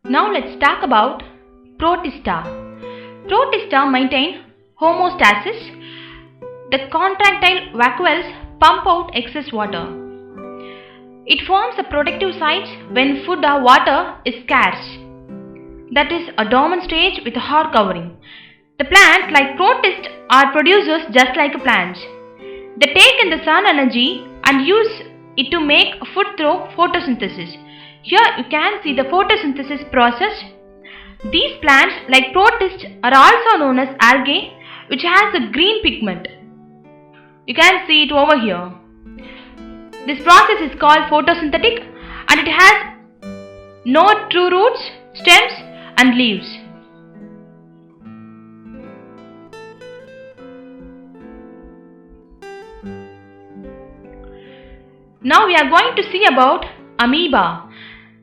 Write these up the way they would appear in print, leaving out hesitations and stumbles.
Now let's talk about Protista. Protista maintain homeostasis. The contractile vacuoles pump out excess water. It forms a protective site when food or water is scarce. That is a dormant stage with a hard covering. The plant, like protists, are producers just like plants. They take in the sun energy and use it to make food through photosynthesis. Here you can see the photosynthesis process. These plants, like protists, are also known as algae, which has a green pigment. You can see it over here. This process is called photosynthetic and it has no true roots, stems and leaves. Now we are going to see about amoeba.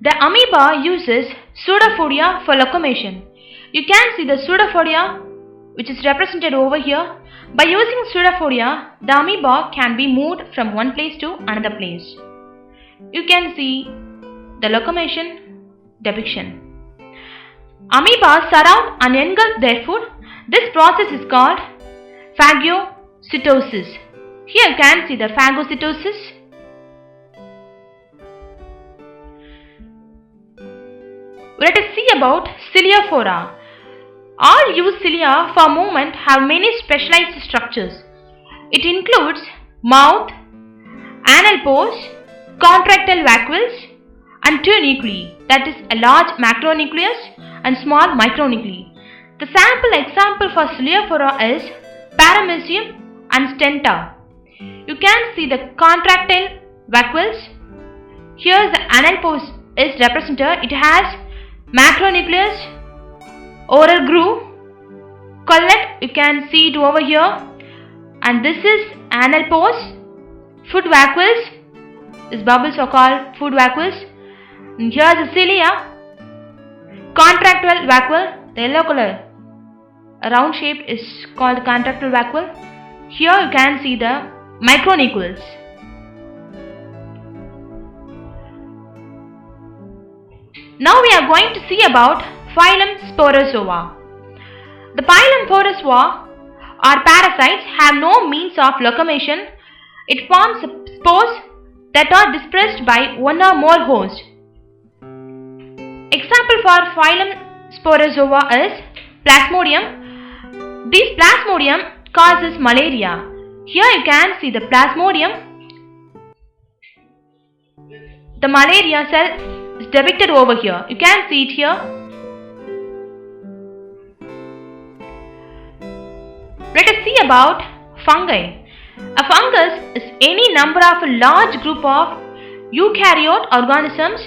The amoeba uses pseudophoria for locomotion. You can see the pseudophoria which is represented over here. By using pseudophoria, the amoeba can be moved from one place to another place. You can see the locomotion depiction. Amoeba surround and engulf their food. This process is called phagocytosis. Here you can see the phagocytosis. Let us see about Cilia. All Cilia for movement have many specialized structures. It includes mouth, anal pores, contractile vacuoles and two nuclei, that is a large macronucleus and small micronuclei. The sample example for Cilia is Paramecium and Stenta. You can see the contractile vacuoles. Here the anal pores is represented. It has macronucleus, oral groove, collet, you can see it over here, and this is anal pores. Food vacuoles, these bubbles are called food vacuoles. And here is the cilia, contractile vacuole, the yellow color, a round shape is called contractile vacuole. Here you can see the micronucleus. Now we are going to see about phylum Sporozoa. The phylum Sporozoa or parasites have no means of locomotion. It forms spores that are dispersed by one or more hosts. Example for phylum Sporozoa is Plasmodium. This Plasmodium causes malaria. Here you can see the Plasmodium. The malaria cell is depicted over here. You can see it here. Let us see about fungi. A fungus is any number of a large group of eukaryote organisms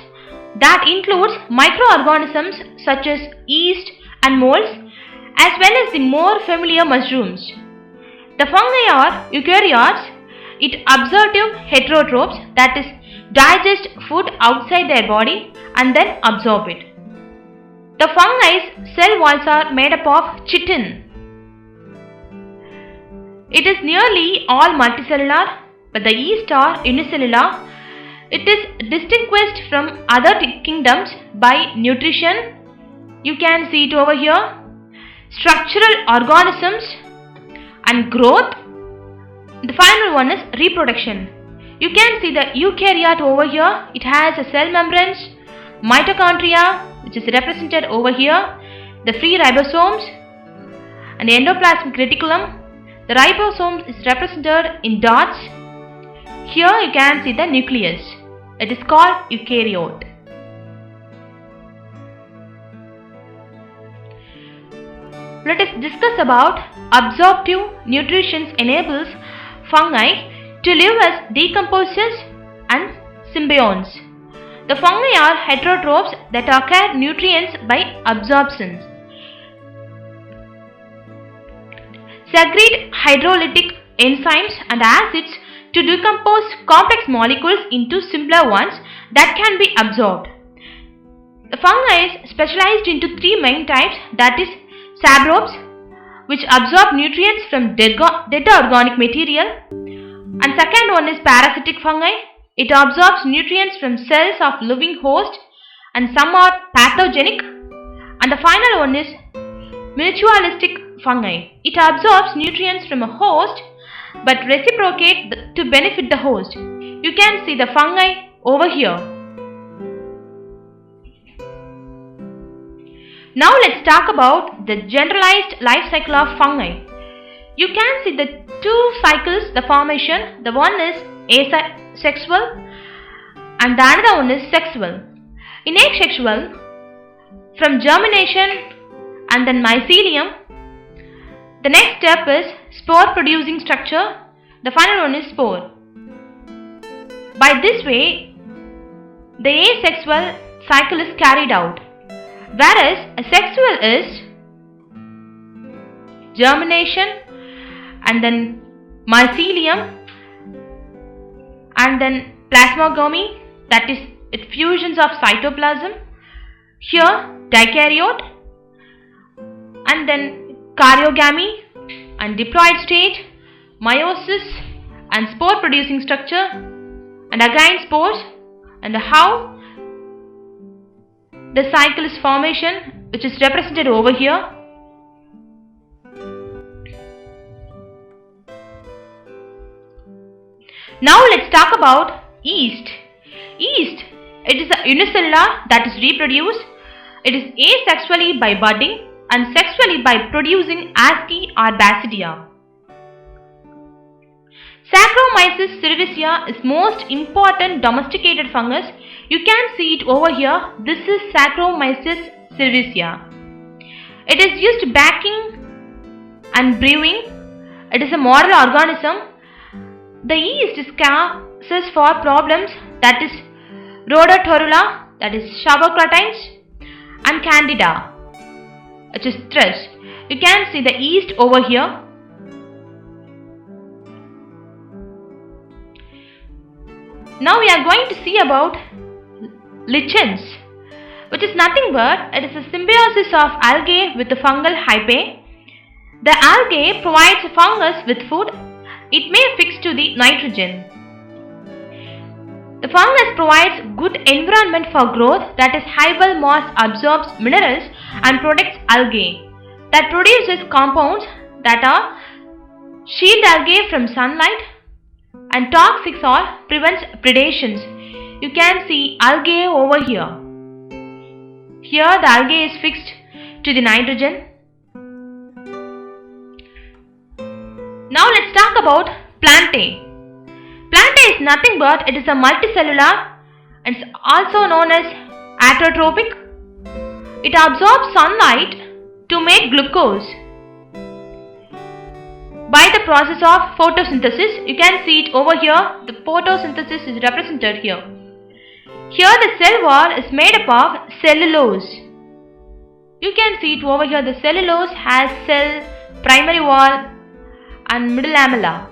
that includes microorganisms such as yeast and molds, as well as the more familiar mushrooms. The fungi are eukaryotes. It absorptive heterotrophs, that is digest food outside their body and then absorb it. The fungi's cell walls are made up of chitin. It is nearly all multicellular, but the yeast are unicellular. It is distinguished from other kingdoms by nutrition. You can see it over here. Structural organisms and growth. The final one is reproduction. You can see the eukaryote over here. It has a cell membranes, mitochondria, which is represented over here, the free ribosomes, and the endoplasmic reticulum. The ribosome is represented in dots. Here you can see the nucleus. It is called eukaryote. Let us discuss about absorptive nutrition enables fungi to live as decomposers and symbionts. The fungi are heterotrophs that acquire nutrients by absorption. Secrete hydrolytic enzymes and acids to decompose complex molecules into simpler ones that can be absorbed. The fungi is specialized into three main types, that is saprobes, which absorb nutrients from dead organic material, and second one is parasitic fungi. It absorbs nutrients from cells of living host, and some are pathogenic, and the final one is mutualistic fungi. It absorbs nutrients from a host but reciprocates to benefit the host. You can see the fungi over here. Now let's talk about the generalized life cycle of fungi. You can see the two cycles, the formation. The one is asexual and the other one is sexual. In asexual, from germination and then mycelium, the next step is spore producing structure. The final one is spore. By this way, the asexual cycle is carried out, whereas asexual is germination and then mycelium and then plasmogamy, that is fusions of cytoplasm, here dikaryote, and then karyogamy and diploid stage, meiosis and spore producing structure, and again spores, and how the cycle is formation, which is represented over here. Now let's talk about yeast. Yeast, it is a unicellular that is reproduced. It is asexually by budding and sexually by producing asci or basidia. Saccharomyces cerevisiae is most important domesticated fungus. You can see it over here. This is Saccharomyces cerevisiae. It is used baking and brewing. It is a model organism. The yeast is causes for problems, that is Rhodotorula, that is Shavocratines, and Candida, which is thrush. You can see the yeast over here. Now we are going to see about lichens, which is nothing but it is a symbiosis of algae with the fungal hyphae. The algae provides a fungus with food. It may fix to the nitrogen. The fungus provides good environment for growth, that is hybel moss absorbs minerals and protects algae, that produces compounds that are shield algae from sunlight and toxics or prevents predations. You can see algae over here. Here the algae is fixed to the nitrogen. Now let's talk about Plantae. Plantae is nothing but it is a multicellular and it's also known as autotrophic. It absorbs sunlight to make glucose by the process of photosynthesis. You can see it over here. The photosynthesis is represented here. Here the cell wall is made up of cellulose. You can see it over here. The cellulose has cell, primary wall and middle lamella.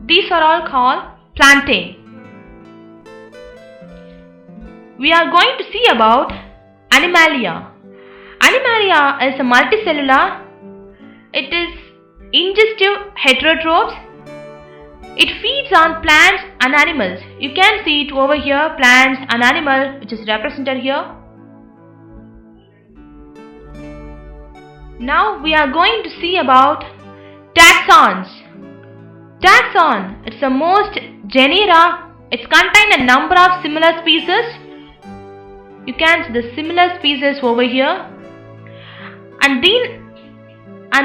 These are all called Plantae. We are going to see about Animalia. Animalia is a multicellular. It is ingestive heterotrophs. It feeds on plants and animals. You can see it over here, plants and animal, which is represented here. Now we are going to see about taxons. Taxon, it's the most genera. It contains a number of similar species. You can see the similar species over here. And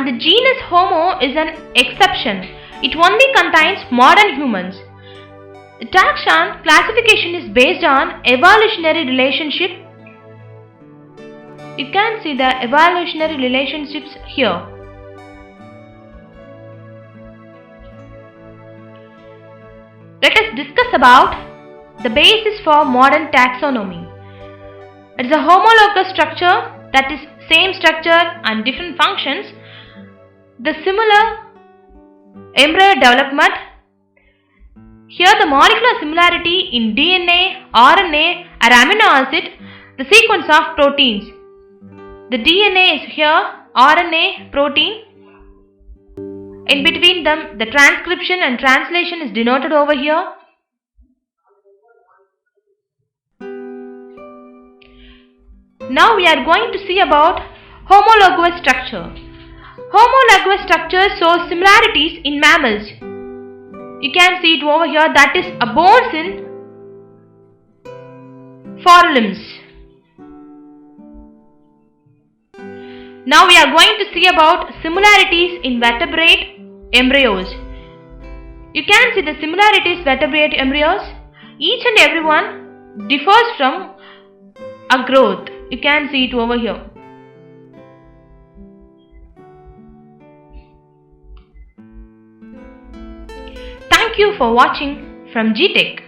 the genus Homo is an exception. It only contains modern humans. The taxon classification is based on evolutionary relationship. You can see the evolutionary relationships here. Let us discuss about the basis for modern taxonomy. It is a homologous structure, that is same structure and different functions. The similar embryo development. Here the molecular similarity in DNA, RNA or amino acid, the sequence of proteins. The DNA is here, RNA, protein. In between them, the transcription and translation is denoted over here. Now we are going to see about homologous structure. Homologous structure shows similarities in mammals. You can see it over here, that is a bones in forelimbs. Now we are going to see about similarities in vertebrate embryos. You can see the similarities vertebrate embryos. Each and every one differs from a growth. You can see it over here. Thank you for watching from GTech.